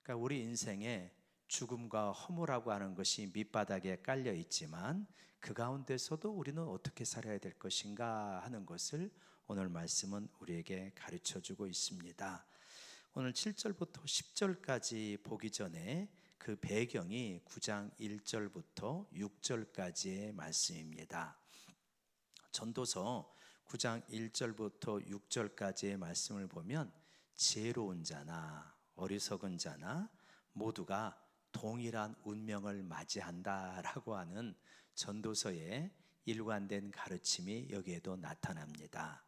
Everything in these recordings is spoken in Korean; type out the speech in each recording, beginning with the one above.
그러니까 우리 인생에 죽음과 허무라고 하는 것이 밑바닥에 깔려 있지만 그 가운데서도 우리는 어떻게 살아야 될 것인가 하는 것을 오늘 말씀은 우리에게 가르쳐 주고 있습니다. 오늘 7절부터 10절까지 보기 전에 그 배경이 9장 1절부터 6절까지의 말씀입니다. 전도서 9장 1절부터 6절까지의 말씀을 보면 지혜로운 자나 어리석은 자나 모두가 동일한 운명을 맞이한다라고 하는 전도서의 일관된 가르침이 여기에도 나타납니다.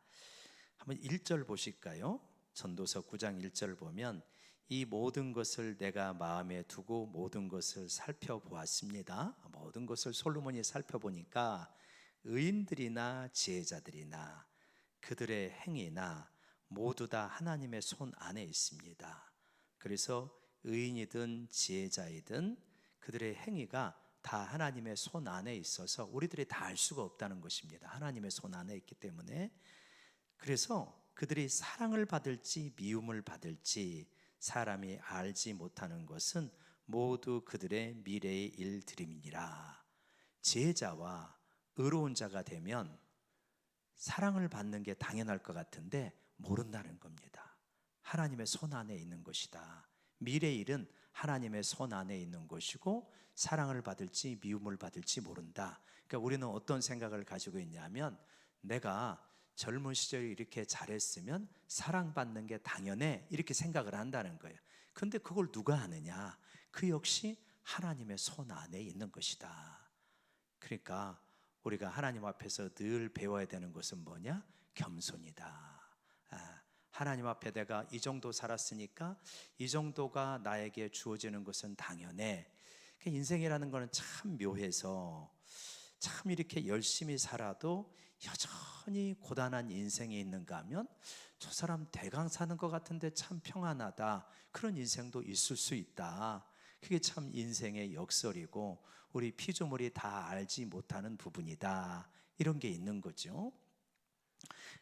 한번 1절 보실까요? 전도서 9장 1절 보면 이 모든 것을 내가 마음에 두고 모든 것을 살펴보았습니다. 모든 것을 솔로몬이 살펴보니까 의인들이나 지혜자들이나 그들의 행위나 모두 다 하나님의 손 안에 있습니다. 그래서 의인이든 지혜자이든 그들의 행위가 다 하나님의 손 안에 있어서 우리들이 다 알 수가 없다는 것입니다. 하나님의 손 안에 있기 때문에. 그래서 그들이 사랑을 받을지 미움을 받을지 사람이 알지 못하는 것은 모두 그들의 미래의 일들임이니라. 지혜자와 의로운 자가 되면 사랑을 받는 게 당연할 것 같은데 모른다는 겁니다. 하나님의 손 안에 있는 것이다. 미래의 일은 하나님의 손 안에 있는 것이고 사랑을 받을지 미움을 받을지 모른다. 그러니까 우리는 어떤 생각을 가지고 있냐면 내가 젊은 시절에 이렇게 잘했으면 사랑받는 게 당연해 이렇게 생각을 한다는 거예요. 그런데 그걸 누가 아느냐? 그 역시 하나님의 손 안에 있는 것이다. 그러니까 우리가 하나님 앞에서 늘 배워야 되는 것은 뭐냐? 겸손이다. 하나님 앞에 내가 이 정도 살았으니까 이 정도가 나에게 주어지는 것은 당연해. 인생이라는 것은 참 묘해서 참 이렇게 열심히 살아도 여전히 고단한 인생이 있는가 하면 저 사람 대강 사는 것 같은데 참 평안하다. 그런 인생도 있을 수 있다. 그게 참 인생의 역설이고 우리 피조물이 다 알지 못하는 부분이다. 이런 게 있는 거죠.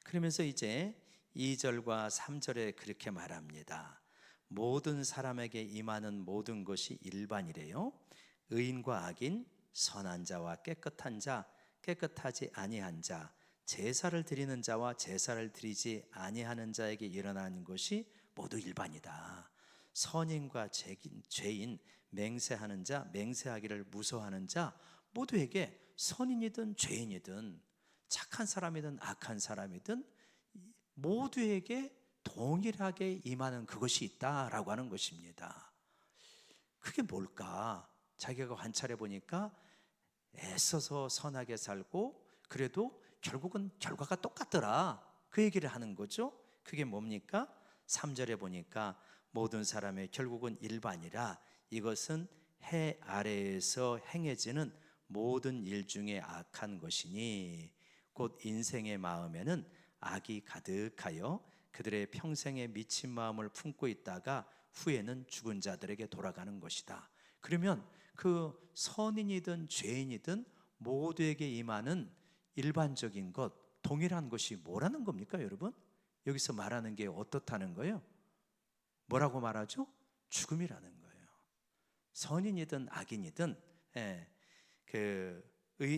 그러면서 이제 2절과 3절에 그렇게 말합니다. 모든 사람에게 임하는 모든 것이 일반이래요. 의인과 악인, 선한 자와 깨끗한 자, 깨끗하지 아니한 자, 제사를 드리는 자와 제사를 드리지 아니하는 자에게 일어나는 것이 모두 일반이다. 선인과 죄인, 맹세하는 자, 맹세하기를 무서워하는 자 모두에게 선인이든 죄인이든 착한 사람이든 악한 사람이든 모두에게 동일하게 임하는 그것이 있다라고 하는 것입니다. 그게 뭘까? 자기가 관찰해 보니까 애써서 선하게 살고 그래도 결국은 결과가 똑같더라. 그 얘기를 하는 거죠. 그게 뭡니까? 3절에 보니까 모든 사람의 결국은 일반이라 이것은 해 아래에서 행해지는 모든 일 중에 악한 것이니 곧 인생의 마음에는 악이 가득하여 그들의 평생에 미친 마음을 품고 있다가 후에는 죽은 자들에게 돌아가는 것이다. 그러면 그 선인이든 죄인이든 모두에게 임하는 일반적인 것, 동일한 것이 뭐라는 겁니까, 여러분? 여기서 말하는 게 어떻다는 거예요? 뭐라고 말하죠? 죽음이라는 거예요. 선인이든 악인이든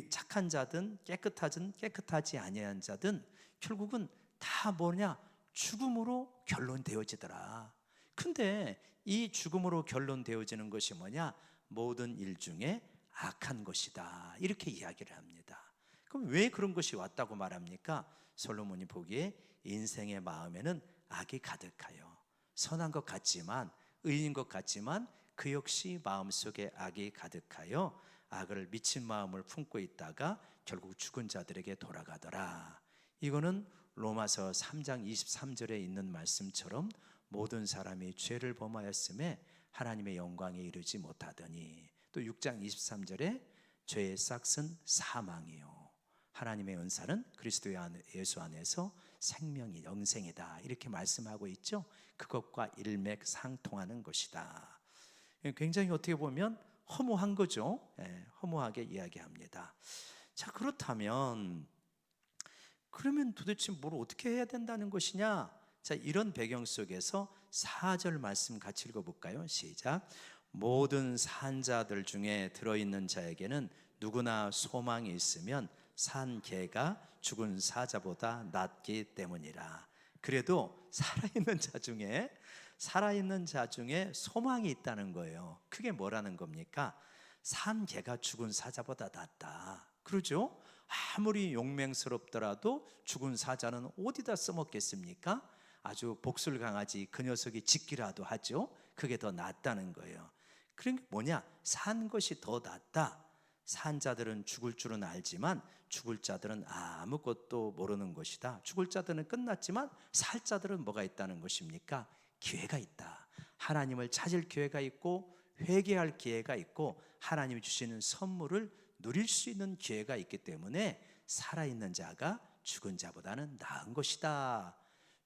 착한 자든 깨끗하든 깨끗하지 아니한 자든 결국은 다 뭐냐? 죽음으로 결론되어지더라. 근데 이 죽음으로 결론되어지는 것이 뭐냐? 모든 일 중에 악한 것이다. 이렇게 이야기를 합니다. 그럼 왜 그런 것이 왔다고 말합니까? 솔로몬이 보기에 인생의 마음에는 악이 가득하여 선한 것 같지만 의인 것 같지만 그 역시 마음속에 악이 가득하여 악을 미친 마음을 품고 있다가 결국 죽은 자들에게 돌아가더라. 이거는 로마서 3장 23절에 있는 말씀처럼 모든 사람이 죄를 범하였음에 하나님의 영광에 이르지 못하더니 또 6장 23절에 죄의 싹은 사망이요 하나님의 은사는 그리스도 예수 안에서 생명이 영생이다 이렇게 말씀하고 있죠. 그것과 일맥상통하는 것이다. 굉장히 어떻게 보면 허무한 거죠. 허무하게 이야기합니다. 자, 그렇다면 그러면 도대체 뭘 어떻게 해야 된다는 것이냐? 자, 이런 배경 속에서 4절 말씀 같이 읽어볼까요? 시작. 모든 산 자들 중에 들어있는 자에게는 누구나 소망이 있으면 산 개가 죽은 사자보다 낫기 때문이라. 그래도 살아있는 자 중에 소망이 있다는 거예요. 그게 뭐라는 겁니까? 산 개가 죽은 사자보다 낫다. 그러죠? 아무리 용맹스럽더라도 죽은 사자는 어디다 써먹겠습니까? 아주 복술 강아지 그 녀석이 짖기라도 하죠. 그게 더 낫다는 거예요. 그러니까 뭐냐? 산 것이 더 낫다. 산 자들은 죽을 줄은 알지만 죽을 자들은 아무것도 모르는 것이다. 죽을 자들은 끝났지만 살 자들은 뭐가 있다는 것입니까? 기회가 있다. 하나님을 찾을 기회가 있고 회개할 기회가 있고 하나님이 주시는 선물을 누릴 수 있는 기회가 있기 때문에 살아있는 자가 죽은 자보다는 나은 것이다.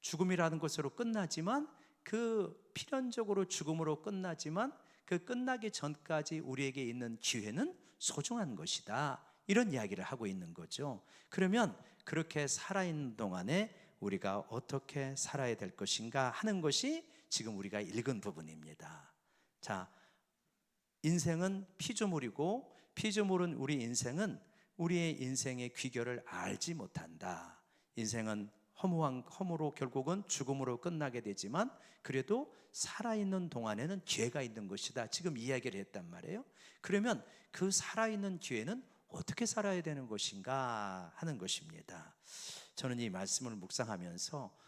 죽음이라는 것으로 끝나지만 그 필연적으로 죽음으로 끝나지만 그 끝나기 전까지 우리에게 있는 기회는 소중한 것이다. 이런 이야기를 하고 있는 거죠. 그러면 그렇게 살아있는 동안에 우리가 어떻게 살아야 될 것인가 하는 것이 지금 우리가 읽은 부분입니다. 자, 인생은 피조물이고 피조물은 우리 인생은 우리의 인생의 귀결을 알지 못한다. 인생은 허무로 결국은 죽음으로 끝나게 되지만 그래도 살아있는 동안에는 기회가 있는 것이다. 지금 이야기를 했단 말이에요. 그러면 그 살아있는 기회는 어떻게 살아야 되는 것인가 하는 것입니다. 저는 이 말씀을 묵상하면서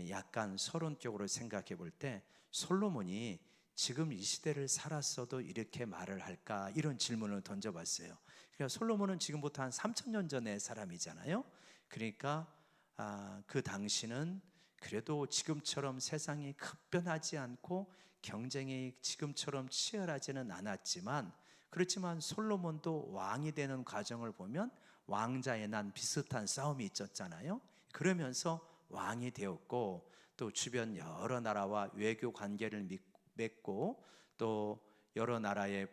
약간 서론적으로 생각해 볼 때 솔로몬이 지금 이 시대를 살았어도 이렇게 말을 할까 이런 질문을 던져봤어요. 그러니까 솔로몬은 지금부터 한 3,000년 전의 사람이잖아요. 그러니까 그 당시는 그래도 지금처럼 세상이 급변하지 않고 경쟁이 지금처럼 치열하지는 않았지만 그렇지만 솔로몬도 왕이 되는 과정을 보면 왕자에 난 비슷한 싸움이 있었잖아요. 그러면서 왕이 되었고 또 주변 여러 나라와 외교 관계를 맺고 또 여러 나라의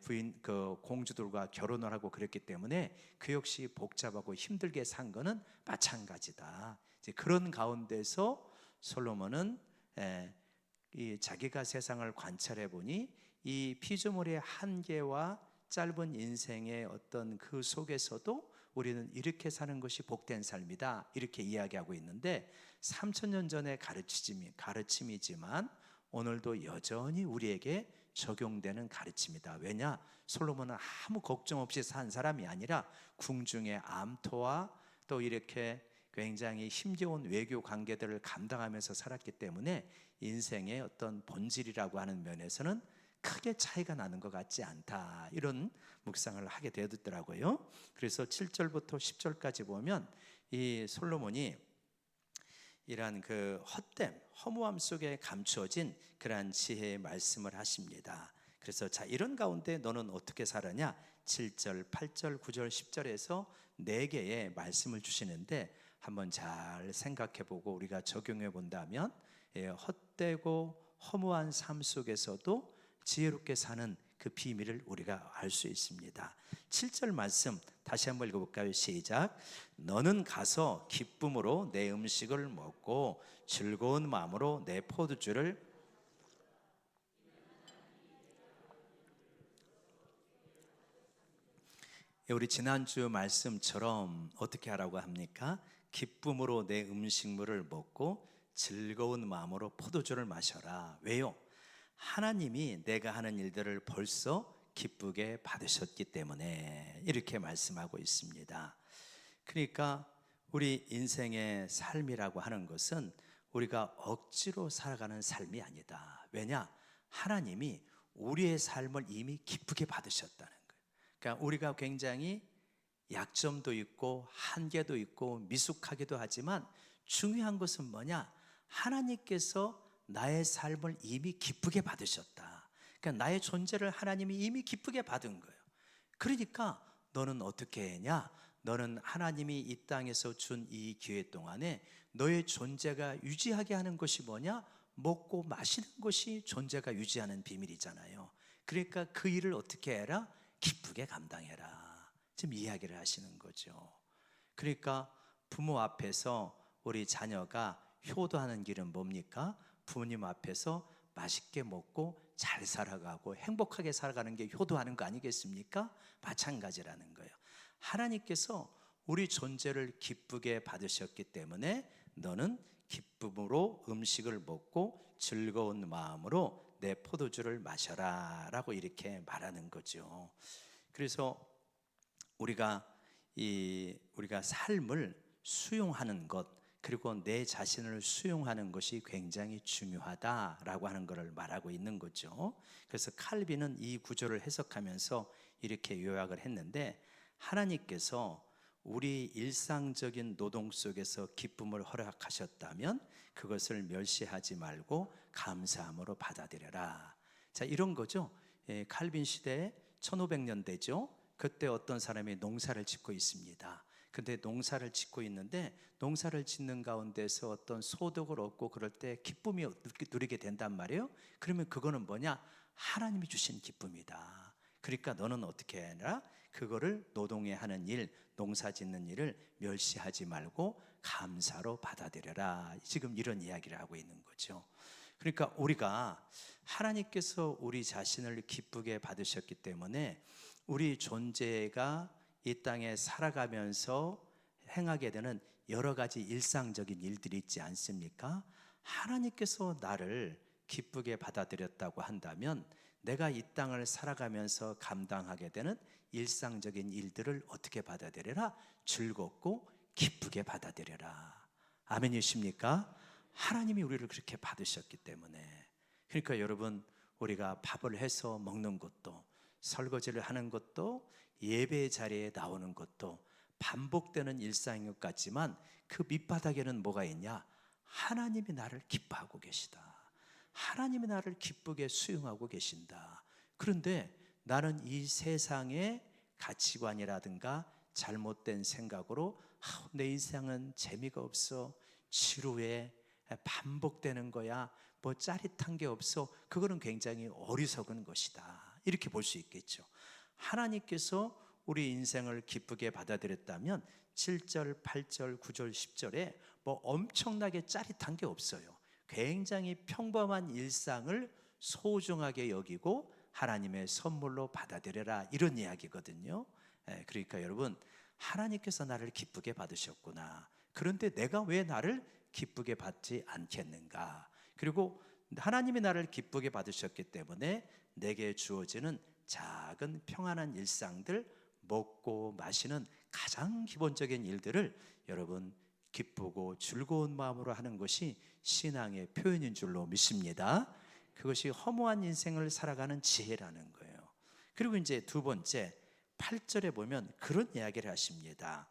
공주들과 결혼을 하고 그랬기 때문에 그 역시 복잡하고 힘들게 산 거는 마찬가지다. 이제 그런 가운데서 솔로몬은 이 자기가 세상을 관찰해 보니 이 피조물의 한계와 짧은 인생의 어떤 그 속에서도 우리는 이렇게 사는 것이 복된 삶이다 이렇게 이야기하고 있는데 3,000년 전의 가르침이지만 오늘도 여전히 우리에게 적용되는 가르침이다. 왜냐? 솔로몬은 아무 걱정 없이 산 사람이 아니라 궁중의 암토와 또 이렇게 굉장히 힘겨운 외교 관계들을 감당하면서 살았기 때문에 인생의 어떤 본질이라고 하는 면에서는 크게 차이가 나는 것 같지 않다. 이런 묵상을 하게 되었더라고요. 그래서 7절부터 10절까지 보면 이 솔로몬이 이러한 그 헛됨, 허무함 속에 감추어진 그러한 지혜의 말씀을 하십니다. 그래서 자, 이런 가운데 너는 어떻게 살았냐? 7절, 8절, 9절, 10절에서 4개의 말씀을 주시는데 한번 잘 생각해 보고 우리가 적용해 본다면 헛되고 허무한 삶 속에서도 지혜롭게 사는 그 비밀을 우리가 알 수 있습니다. 7절 말씀 다시 한번 읽어볼까요? 시작. 너는 가서 기쁨으로 내 음식을 먹고 즐거운 마음으로 내 포도주를 우리 지난주 말씀처럼 어떻게 하라고 합니까? 기쁨으로 내 음식물을 먹고 즐거운 마음으로 포도주를 마셔라. 왜요? 하나님이 내가 하는 일들을 벌써 기쁘게 받으셨기 때문에 이렇게 말씀하고 있습니다. 그러니까 우리 인생의 삶이라고 하는 것은 우리가 억지로 살아가는 삶이 아니다. 왜냐? 하나님이 우리의 삶을 이미 기쁘게 받으셨다는 거예요. 그러니까 우리가 굉장히 약점도 있고 한계도 있고 미숙하기도 하지만 중요한 것은 뭐냐? 하나님께서 나의 삶을 이미 기쁘게 받으셨다. 그러니까 나의 존재를 하나님이 이미 기쁘게 받은 거예요. 그러니까 너는 어떻게 했냐? 너는 하나님이 이 땅에서 준 이 기회 동안에 너의 존재가 유지하게 하는 것이 뭐냐? 먹고 마시는 것이 존재가 유지하는 비밀이잖아요. 그러니까 그 일을 어떻게 해라? 기쁘게 감당해라. 지금 이야기를 하시는 거죠. 그러니까 부모 앞에서 우리 자녀가 효도하는 길은 뭡니까? 부모님 앞에서 맛있게 먹고 잘 살아가고 행복하게 살아가는 게 효도하는 거 아니겠습니까? 마찬가지라는 거예요. 하나님께서 우리 존재를 기쁘게 받으셨기 때문에 너는 기쁨으로 음식을 먹고 즐거운 마음으로 내 포도주를 마셔라 라고 이렇게 말하는 거죠. 그래서 우리가 삶을 수용하는 것, 그리고 내 자신을 수용하는 것이 굉장히 중요하다라고 하는 것을 말하고 있는 거죠. 그래서 칼빈은 이 구절을 해석하면서 이렇게 요약을 했는데, 하나님께서 우리 일상적인 노동 속에서 기쁨을 허락하셨다면 그것을 멸시하지 말고 감사함으로 받아들여라. 자, 이런 거죠. 칼빈 시대에 1500년대죠. 그때 어떤 사람이 농사를 짓고 있습니다. 근데 농사를 짓고 있는데 농사를 짓는 가운데서 어떤 소득을 얻고 그럴 때 기쁨이 누리게 된단 말이에요. 그러면 그거는 뭐냐? 하나님이 주신 기쁨이다. 그러니까 너는 어떻게 해라? 그거를 노동에 하는 일, 농사 짓는 일을 멸시하지 말고 감사로 받아들여라. 지금 이런 이야기를 하고 있는 거죠. 그러니까 우리가 하나님께서 우리 자신을 기쁘게 받으셨기 때문에 우리 존재가 이 땅에 살아가면서 행하게 되는 여러 가지 일상적인 일들이 있지 않습니까? 하나님께서 나를 기쁘게 받아들였다고 한다면 내가 이 땅을 살아가면서 감당하게 되는 일상적인 일들을 어떻게 받아들여라? 즐겁고 기쁘게 받아들여라. 아멘이십니까? 하나님이 우리를 그렇게 받으셨기 때문에. 그러니까 여러분, 우리가 밥을 해서 먹는 것도, 설거지를 하는 것도, 예배 자리에 나오는 것도 반복되는 일상인 것 같지만 그 밑바닥에는 뭐가 있냐? 하나님이 나를 기뻐하고 계시다. 하나님이 나를 기쁘게 수용하고 계신다. 그런데 나는 이 세상의 가치관이라든가 잘못된 생각으로 내 인생은 재미가 없어, 지루해, 반복되는 거야, 뭐 짜릿한 게 없어, 그거는 굉장히 어리석은 것이다. 이렇게 볼 수 있겠죠. 하나님께서 우리 인생을 기쁘게 받아들였다면 7절, 8절, 9절, 10절에 뭐 엄청나게 짜릿한 게 없어요. 굉장히 평범한 일상을 소중하게 여기고 하나님의 선물로 받아들여라, 이런 이야기거든요. 그러니까 여러분, 하나님께서 나를 기쁘게 받으셨구나. 그런데 내가 왜 나를 기쁘게 받지 않겠는가? 그리고 하나님이 나를 기쁘게 받으셨기 때문에 내게 주어지는 작은 평안한 일상들, 먹고 마시는 가장 기본적인 일들을 여러분 기쁘고 즐거운 마음으로 하는 것이 신앙의 표현인 줄로 믿습니다. 그것이 허무한 인생을 살아가는 지혜라는 거예요. 그리고 이제 두 번째 8절에 보면 그런 이야기를 하십니다.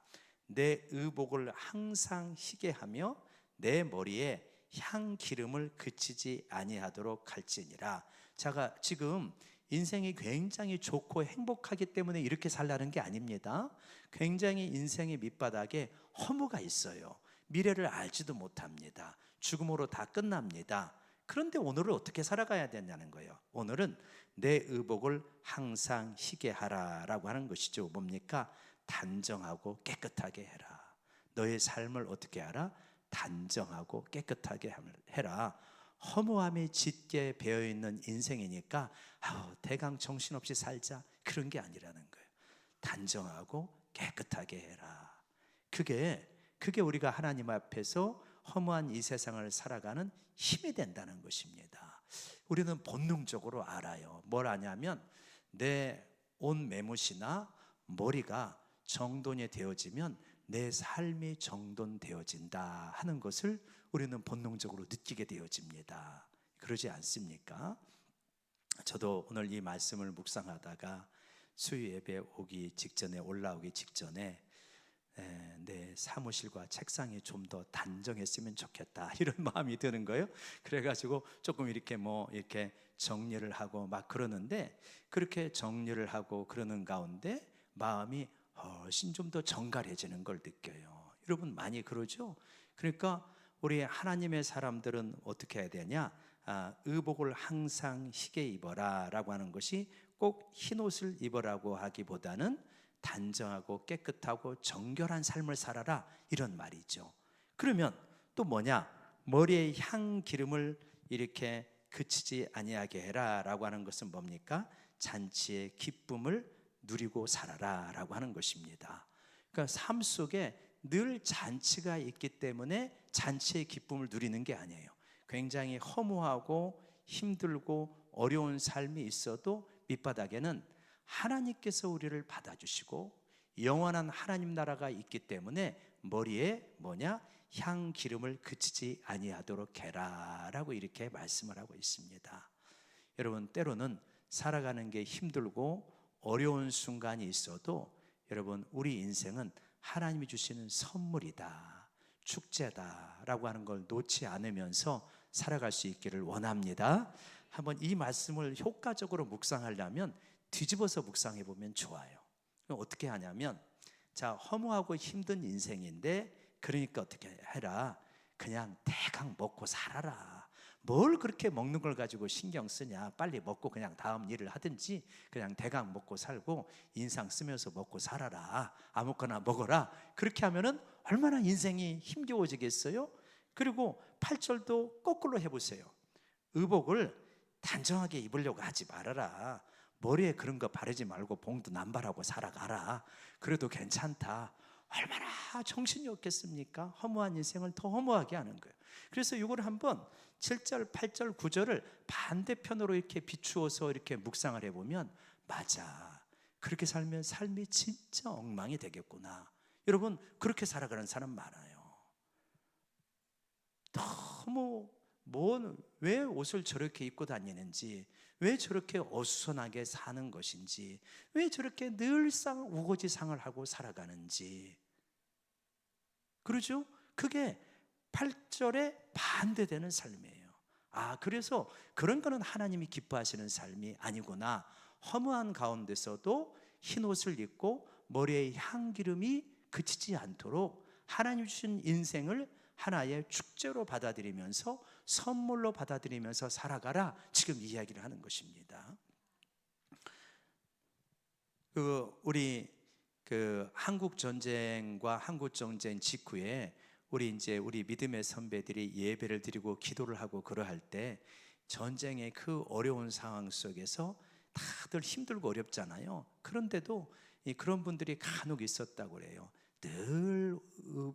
내 의복을 항상 희게 하며 내 머리에 향 기름을 그치지 아니하도록 할지니라. 제가 지금 인생이 굉장히 좋고 행복하기 때문에 이렇게 살라는 게 아닙니다. 굉장히 인생의 밑바닥에 허무가 있어요. 미래를 알지도 못합니다. 죽음으로 다 끝납니다. 그런데 오늘을 어떻게 살아가야 되냐는 거예요. 오늘은 내 의복을 항상 희게 하라라고 하는 것이죠. 뭡니까? 단정하고 깨끗하게 해라. 너의 삶을 어떻게 하라? 단정하고 깨끗하게 해라. 허무함이 짙게 배어있는 인생이니까 대강 정신없이 살자, 그런 게 아니라는 거예요. 단정하고 깨끗하게 해라. 그게 우리가 하나님 앞에서 허무한 이 세상을 살아가는 힘이 된다는 것입니다. 우리는 본능적으로 알아요. 뭘 아냐면 내 옷 매무시나 머리가 정돈이 되어지면 내 삶이 정돈되어진다 하는 것을 우리는 본능적으로 느끼게 되어집니다. 그러지 않습니까? 저도 오늘 이 말씀을 묵상하다가 수요 예배 올라오기 직전에 내 사무실과 책상이 좀 더 단정했으면 좋겠다, 이런 마음이 드는 거예요. 그래가지고 조금 이렇게 정리를 하고 막 그러는데, 그렇게 정리를 하고 그러는 가운데 마음이 훨씬 좀 더 정갈해지는 걸 느껴요. 여러분 많이 그러죠? 그러니까 우리 하나님의 사람들은 어떻게 해야 되냐? 의복을 항상 희게 입어라 라고 하는 것이 꼭 흰옷을 입으라고 하기보다는 단정하고 깨끗하고 정결한 삶을 살아라, 이런 말이죠. 그러면 또 뭐냐? 머리에 향 기름을 이렇게 그치지 아니하게 해라라고 하는 것은 뭡니까? 잔치의 기쁨을 누리고 살아라라고 하는 것입니다. 그러니까 삶 속에 늘 잔치가 있기 때문에 잔치의 기쁨을 누리는 게 아니에요. 굉장히 허무하고 힘들고 어려운 삶이 있어도 밑바닥에는 하나님께서 우리를 받아주시고 영원한 하나님 나라가 있기 때문에 머리에 뭐냐? 향 기름을 그치지 아니하도록 해라라고 이렇게 말씀을 하고 있습니다. 여러분, 때로는 살아가는 게 힘들고 어려운 순간이 있어도 여러분, 우리 인생은 하나님이 주시는 선물이다, 축제다라고 하는 걸 놓지 않으면서 살아갈 수 있기를 원합니다. 한번 이 말씀을 효과적으로 묵상하려면 뒤집어서 묵상해 보면 좋아요. 그럼 어떻게 하냐면, 자, 허무하고 힘든 인생인데 그러니까 어떻게 해라? 그냥 대강 먹고 살아라. 뭘 그렇게 먹는 걸 가지고 신경 쓰냐? 빨리 먹고 그냥 다음 일을 하든지 그냥 대강 먹고 살고 인상 쓰면서 먹고 살아라. 아무거나 먹어라. 그렇게 하면은 얼마나 인생이 힘겨워지겠어요? 그리고 8절도 거꾸로 해보세요. 의복을 단정하게 입으려고 하지 말아라. 머리에 그런 거 바르지 말고 봉도 남발하고 살아가라. 그래도 괜찮다. 얼마나 정신이 없겠습니까? 허무한 인생을 더 허무하게 하는 거예요. 그래서 이걸 한번 7절, 8절, 9절을 반대편으로 이렇게 비추어서 이렇게 묵상을 해보면, 맞아, 그렇게 살면 삶이 진짜 엉망이 되겠구나. 여러분, 그렇게 살아가는 사람 많아요. 너무 왜 옷을 저렇게 입고 다니는지, 왜 저렇게 어수선하게 사는 것인지, 왜 저렇게 늘상 우거지상을 하고 살아가는지. 그러죠? 그게 8절에 반대되는 삶이에요. 아, 그래서 그런 거는 하나님이 기뻐하시는 삶이 아니구나. 허무한 가운데서도 흰 옷을 입고 머리에 향기름이 그치지 않도록 하나님 주신 인생을 하나의 축제로 받아들이면서 선물로 받아들이면서 살아가라. 지금 이야기를 하는 것입니다. 우리 한국 전쟁과 한국 전쟁 직후에 우리 믿음의 선배들이 예배를 드리고 기도를 하고 그러할 때 전쟁의 그 어려운 상황 속에서 다들 힘들고 어렵잖아요. 그런데도 그런 분들이 간혹 있었다고 그래요. 늘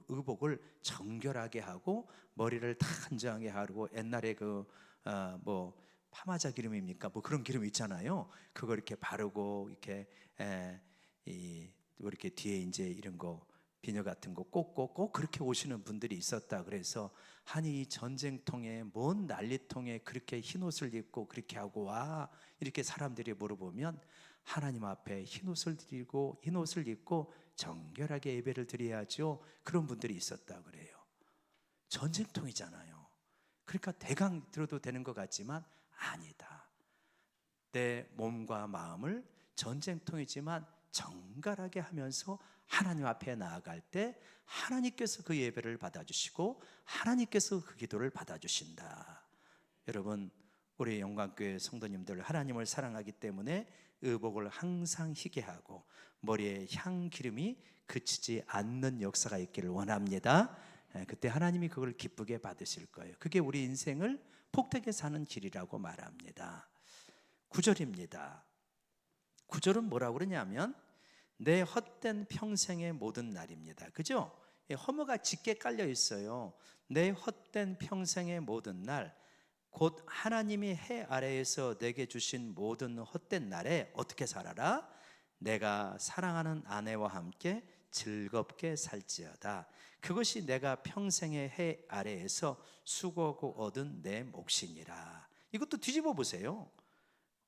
의복을 정결하게 하고 머리를 단정하게 하고, 옛날에 파마자 기름입니까? 뭐 그런 기름 있잖아요. 그거 이렇게 바르고 이렇게 뒤에 이런 거 비녀 같은 거 꽂고 꼭 그렇게 오시는 분들이 있었다. 그래서 아니, 이 전쟁통에 뭔 난리통에 그렇게 흰 옷을 입고 그렇게 하고 와? 이렇게 사람들이 물어보면 하나님 앞에 흰 옷을 입고 정결하게 예배를 드려야죠. 그런 분들이 있었다 그래요. 전쟁통이잖아요. 그러니까 대강 들어도 되는 것 같지만 아니다. 내 몸과 마음을 전쟁통이지만 정갈하게 하면서 하나님 앞에 나아갈 때 하나님께서 그 예배를 받아주시고 하나님께서 그 기도를 받아주신다. 여러분, 우리 영광교회 성도님들, 하나님을 사랑하기 때문에 의복을 항상 희게 하고 머리에 향기름이 그치지 않는 역사가 있기를 원합니다. 그때 하나님이 그걸 기쁘게 받으실 거예요. 그게 우리 인생을 복되게 사는 길이라고 말합니다. 9절입니다. 9절은 뭐라고 그러냐면 내 헛된 평생의 모든 날입니다. 그죠? 허무가 짙게 깔려 있어요. 내 헛된 평생의 모든 날, 곧 하나님이 해 아래에서 내게 주신 모든 헛된 날에 어떻게 살아라? 내가 사랑하는 아내와 함께 즐겁게 살지어다. 그것이 내가 평생의 해 아래에서 수고하고 얻은 내 몫이니라. 이것도 뒤집어 보세요.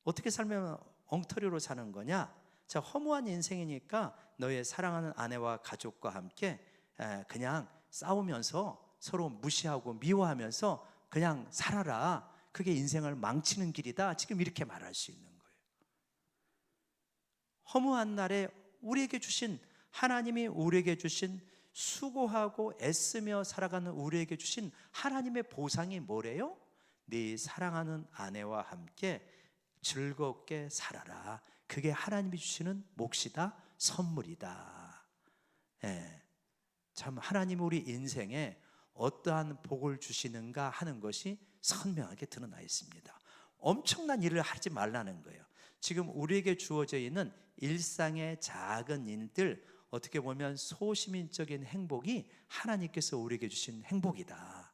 어떻게 살면 엉터리로 사는 거냐? 자, 허무한 인생이니까 너의 사랑하는 아내와 가족과 함께 그냥 싸우면서 서로 무시하고 미워하면서 그냥 살아라. 그게 인생을 망치는 길이다. 지금 이렇게 말할 수 있는 거예요. 허무한 날에 하나님이 우리에게 주신 수고하고 애쓰며 살아가는 우리에게 주신 하나님의 보상이 뭐래요? 네 사랑하는 아내와 함께 즐겁게 살아라. 그게 하나님이 주시는 몫이다, 선물이다. 참 하나님이 우리 인생에 어떠한 복을 주시는가 하는 것이 선명하게 드러나 있습니다. 엄청난 일을 하지 말라는 거예요. 지금 우리에게 주어져 있는 일상의 작은 일들, 어떻게 보면 소시민적인 행복이 하나님께서 우리에게 주신 행복이다.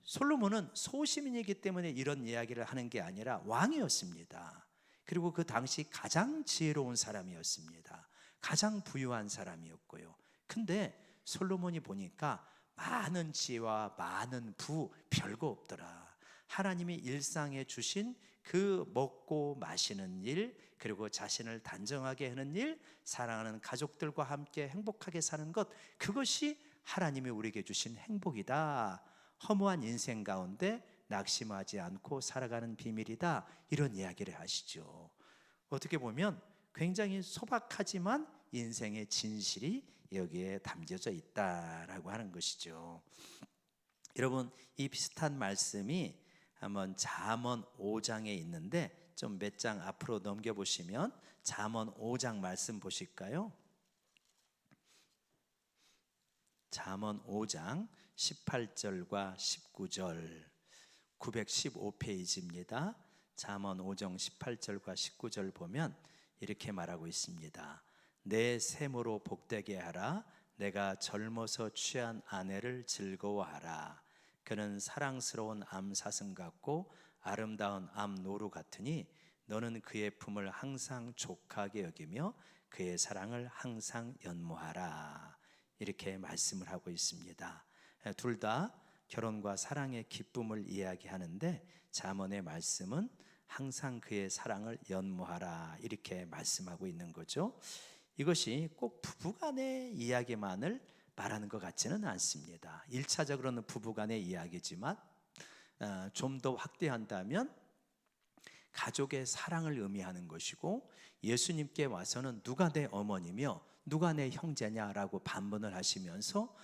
솔로몬은 소시민이기 때문에 이런 이야기를 하는 게 아니라 왕이었습니다. 그리고 그 당시 가장 지혜로운 사람이었습니다. 가장 부유한 사람이었고요. 근데 솔로몬이 보니까 많은 지혜와 많은 부 별거 없더라. 하나님이 일상에 주신 그 먹고 마시는 일, 그리고 자신을 단정하게 하는 일, 사랑하는 가족들과 함께 행복하게 사는 것, 그것이 하나님이 우리에게 주신 행복이다. 허무한 인생 가운데 낙심하지 않고 살아가는 비밀이다. 이런 이야기를 하시죠. 어떻게 보면 굉장히 소박하지만 인생의 진실이 여기에 담겨져 있다라고 하는 것이죠. 여러분, 이 비슷한 말씀이 한번 잠언 5장에 있는데 좀 몇 장 앞으로 넘겨보시면 잠언 5장 말씀 보실까요? 잠언 5장 18절과 19절, 915페이지입니다. 잠언 5장 18절과 19절 보면 이렇게 말하고 있습니다. 내 샘으로 복되게 하라. 내가 젊어서 취한 아내를 즐거워하라. 그는 사랑스러운 암사슴 같고 아름다운 암노루 같으니 너는 그의 품을 항상 족하게 여기며 그의 사랑을 항상 연모하라. 이렇게 말씀을 하고 있습니다. 둘 다 결혼과 사랑의 기쁨을 이야기하는데 잠언의 말씀은 항상 그의 사랑을 연모하라 이렇게 말씀하고 있는 거죠. 이것이 꼭 부부간의 이야기만을 말하는 것 같지는 않습니다. 1차적으로는 부부간의 이야기지만 좀 더 확대한다면 가족의 사랑을 의미하는 것이고, 예수님께 와서는 누가 내 어머니며 누가 내 형제냐라고 반문을 하시면서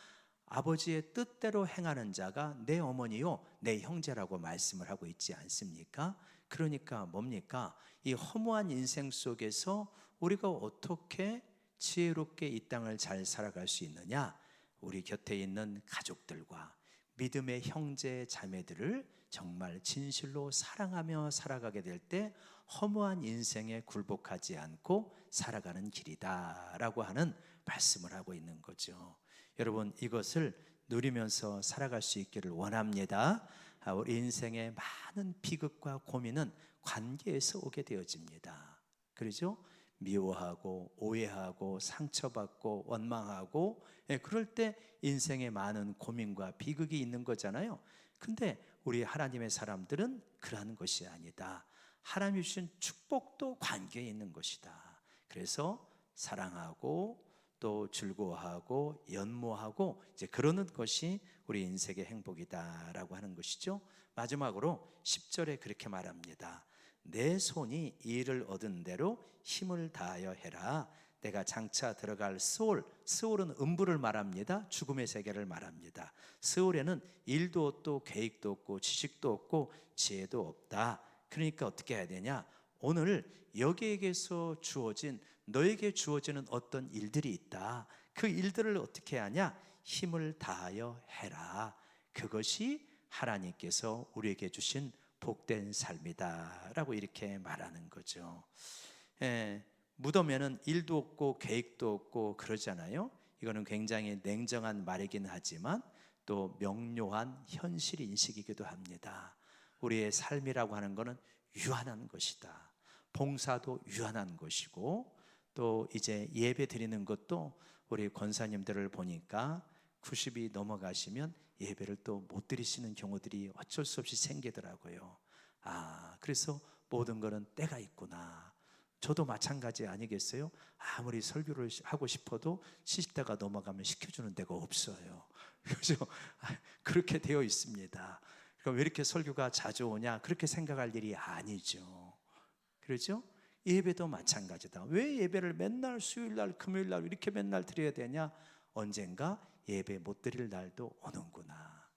아버지의 뜻대로 행하는 자가 내 어머니요 내 형제라고 말씀을 하고 있지 않습니까? 그러니까 뭡니까? 이 허무한 인생 속에서 우리가 어떻게 지혜롭게 이 땅을 잘 살아갈 수 있느냐? 우리 곁에 있는 가족들과 믿음의 형제 자매들을 정말 진실로 사랑하며 살아가게 될 때 허무한 인생에 굴복하지 않고 살아가는 길이다라고 하는 말씀을 하고 있는 거죠. 여러분, 이것을 누리면서 살아갈 수 있기를 원합니다. 우리 인생의 많은 비극과 고민은 관계에서 오게 되어집니다. 그렇죠? 미워하고 오해하고 상처받고 원망하고, 그럴 때 인생에 많은 고민과 비극이 있는 거잖아요. 근데 우리 하나님의 사람들은 그러한 것이 아니다. 하나님이 주신 축복도 관계에 있는 것이다. 그래서 사랑하고 또 즐거워하고 연모하고 이제 그러는 것이 우리 인생의 행복이다라고 하는 것이죠. 마지막으로 10절에 그렇게 말합니다. 내 손이 이를 얻은 대로 힘을 다하여 해라. 내가 장차 들어갈 스올은 음부를 말합니다. 죽음의 세계를 말합니다. 스올에는 일도 없고 계획도 없고 지식도 없고 지혜도 없다. 그러니까 어떻게 해야 되냐? 오늘 여기에게서 주어진, 너에게 주어지는 어떤 일들이 있다. 그 일들을 어떻게 하냐? 힘을 다하여 해라. 그것이 하나님께서 우리에게 주신 복된 삶이다 라고 이렇게 말하는 거죠. 무덤에는 일도 없고 계획도 없고 그러잖아요. 이거는 굉장히 냉정한 말이긴 하지만 또 명료한 현실 인식이기도 합니다. 우리의 삶이라고 하는 것은 유한한 것이다. 봉사도 유한한 것이고, 또 이제 예배 드리는 것도 우리 권사님들을 보니까 90이 넘어가시면 예배를 또 못 드리시는 경우들이 어쩔 수 없이 생기더라고요. 그래서 모든 것은 때가 있구나. 저도 마찬가지 아니겠어요? 아무리 설교를 하고 싶어도 70대가 넘어가면 시켜주는 데가 없어요. 그래서 그렇게 되어 있습니다. 그러니까 왜 이렇게 설교가 자주 오냐? 그렇게 생각할 일이 아니죠. 그렇죠? 예배도 마찬가지다. 왜 예배를 맨날 수요일날 금요일날 이렇게 맨날 드려야 되냐? 언젠가 예배 못 드릴 날도 오는구나.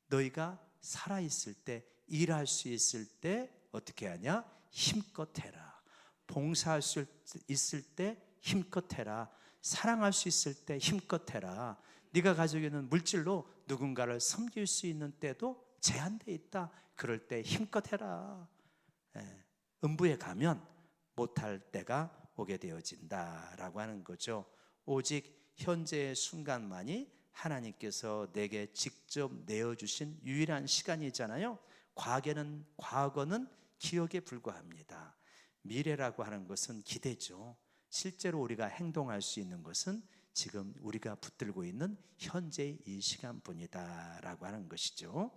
너희가 살아있을 때, 일할 수 있을 때 어떻게 하냐? 힘껏 해라. 봉사할 수 있을 때 힘껏 해라. 사랑할 수 있을 때 힘껏 해라. 네가 가지고 있는 물질로 누군가를 섬길 수 있는 때도 제한돼 있다. 그럴 때 힘껏 해라. 음부에 가면 못할 때가 오게 되어진다라고 하는 거죠. 오직 현재의 순간만이 하나님께서 내게 직접 내어주신 유일한 시간이잖아요. 과거는 기억에 불과합니다. 미래라고 하는 것은 기대죠. 실제로 우리가 행동할 수 있는 것은 지금 우리가 붙들고 있는 현재의 이 시간뿐이다라고 하는 것이죠.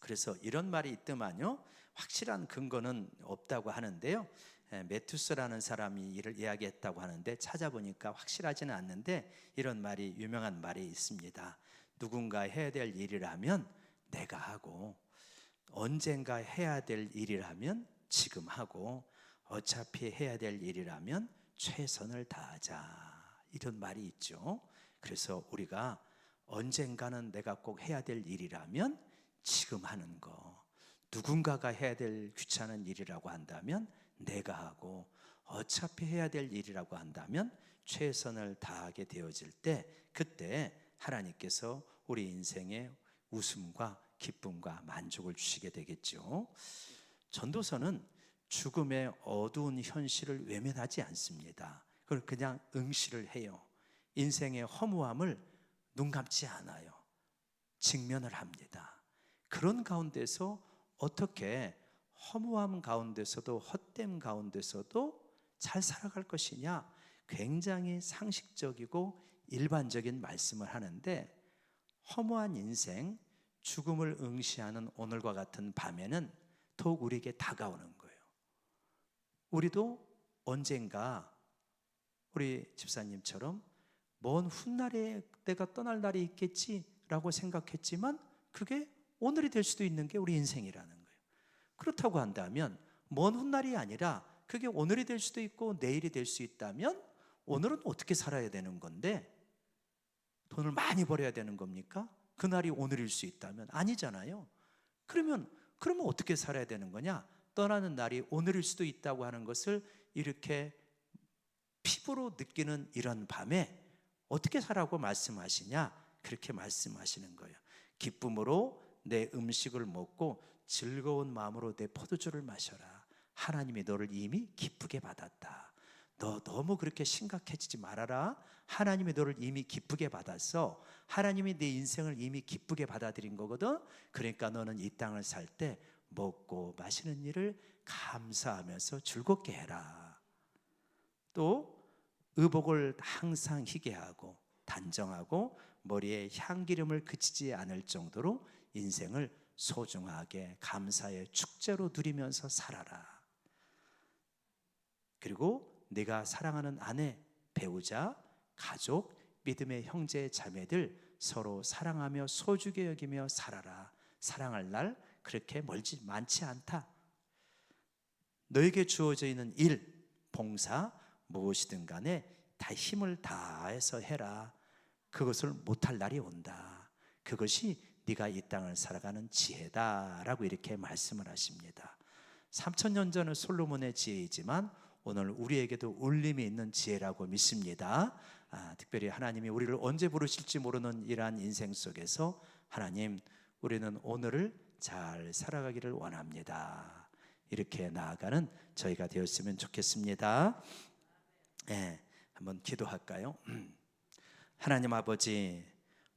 그래서 이런 말이 있더만요, 확실한 근거는 없다고 하는데요, 메투스라는 사람이 이를 이야기했다고 하는데 찾아보니까 확실하지는 않는데 이런 말이, 유명한 말이 있습니다. 누군가 해야 될 일이라면 내가 하고, 언젠가 해야 될 일이라면 지금 하고, 어차피 해야 될 일이라면 최선을 다하자, 이런 말이 있죠. 그래서 우리가 언젠가는 내가 꼭 해야 될 일이라면 지금 하는 거, 누군가가 해야 될 귀찮은 일이라고 한다면 내가 하고, 어차피 해야 될 일이라고 한다면 최선을 다하게 되어질 때, 그때 하나님께서 우리 인생에 웃음과 기쁨과 만족을 주시게 되겠죠. 전도서는 죽음의 어두운 현실을 외면하지 않습니다. 그걸 그냥 응시를 해요. 인생의 허무함을 눈 감지 않아요. 직면을 합니다. 그런 가운데서 어떻게 허무함 가운데서도, 헛됨 가운데서도 잘 살아갈 것이냐, 굉장히 상식적이고 일반적인 말씀을 하는데, 허무한 인생, 죽음을 응시하는 오늘과 같은 밤에는 더욱 우리에게 다가오는 거예요. 우리도 언젠가 우리 집사님처럼 먼 훗날에 내가 떠날 날이 있겠지라고 생각했지만 그게 오늘이 될 수도 있는 게 우리 인생이라는 거예요. 그렇다고 한다면 먼 훗날이 아니라 그게 오늘이 될 수도 있고 내일이 될 수 있다면 오늘은 어떻게 살아야 되는 건데, 돈을 많이 벌어야 되는 겁니까? 그날이 오늘일 수 있다면 아니잖아요. 그러면 어떻게 살아야 되는 거냐? 떠나는 날이 오늘일 수도 있다고 하는 것을 이렇게 피부로 느끼는 이런 밤에 어떻게 살라고 말씀하시냐? 그렇게 말씀하시는 거예요. 기쁨으로 내 음식을 먹고 즐거운 마음으로 내 포도주를 마셔라. 하나님이 너를 이미 기쁘게 받았다. 너 너무 그렇게 심각해지지 말아라. 하나님이 너를 이미 기쁘게 받았어. 하나님이 내 인생을 이미 기쁘게 받아들인 거거든. 그러니까 너는 이 땅을 살 때 먹고 마시는 일을 감사하면서 즐겁게 해라. 또 의복을 항상 희게 하고 단정하고 머리에 향기름을 그치지 않을 정도로 인생을 소중하게 감사의 축제로 누리면서 살아라. 그리고 네가 사랑하는 아내, 배우자, 가족, 믿음의 형제, 자매들 서로 사랑하며 소중히 여기며 살아라. 사랑할 날 그렇게 많지 않다. 너에게 주어져 있는 일, 봉사, 무엇이든 간에 다 힘을 다해서 해라. 그것을 못할 날이 온다. 그것이 네가 이 땅을 살아가는 지혜다라고 이렇게 말씀을 하십니다. 3000년 전의 솔로몬의 지혜이지만 오늘 우리에게도 울림이 있는 지혜라고 믿습니다. 특별히 하나님이 우리를 언제 부르실지 모르는 이러한 인생 속에서 하나님, 우리는 오늘을 잘 살아가기를 원합니다. 이렇게 나아가는 저희가 되었으면 좋겠습니다. 한번 기도할까요? 하나님 아버지,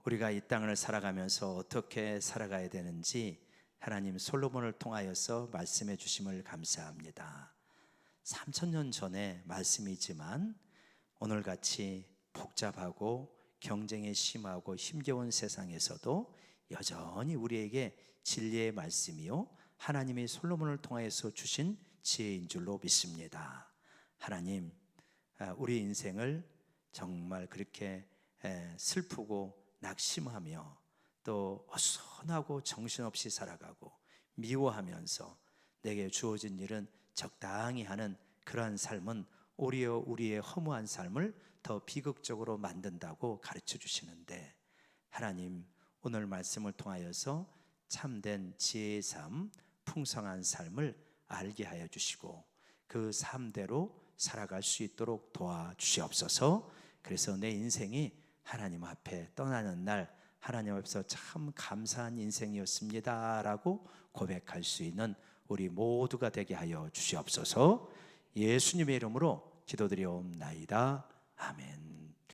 우리가 이 땅을 살아가면서 어떻게 살아가야 되는지 하나님 솔로몬을 통하여서 말씀해 주심을 감사합니다. 3000년 전의 말씀이지만 오늘같이 복잡하고 경쟁이 심하고 힘겨운 세상에서도 여전히 우리에게 진리의 말씀이요 하나님이 솔로몬을 통하여서 주신 지혜인 줄로 믿습니다. 하나님, 우리 인생을 정말 그렇게 슬프고 낙심하며 또 어수선하고 정신없이 살아가고 미워하면서 내게 주어진 일은 적당히 하는 그러한 삶은 오히려 우리의 허무한 삶을 더 비극적으로 만든다고 가르쳐 주시는데, 하나님, 오늘 말씀을 통하여서 참된 지혜의 삶, 풍성한 삶을 알게 하여 주시고 그 삶대로 살아갈 수 있도록 도와주시옵소서. 그래서 내 인생이 하나님 앞에 떠나는 날 하나님 앞에서 참 감사한 인생이었습니다라고 고백할 수 있는 우리 모두가 되게 하여 주시옵소서. 예수님의 이름으로 기도드리옵나이다. 아멘.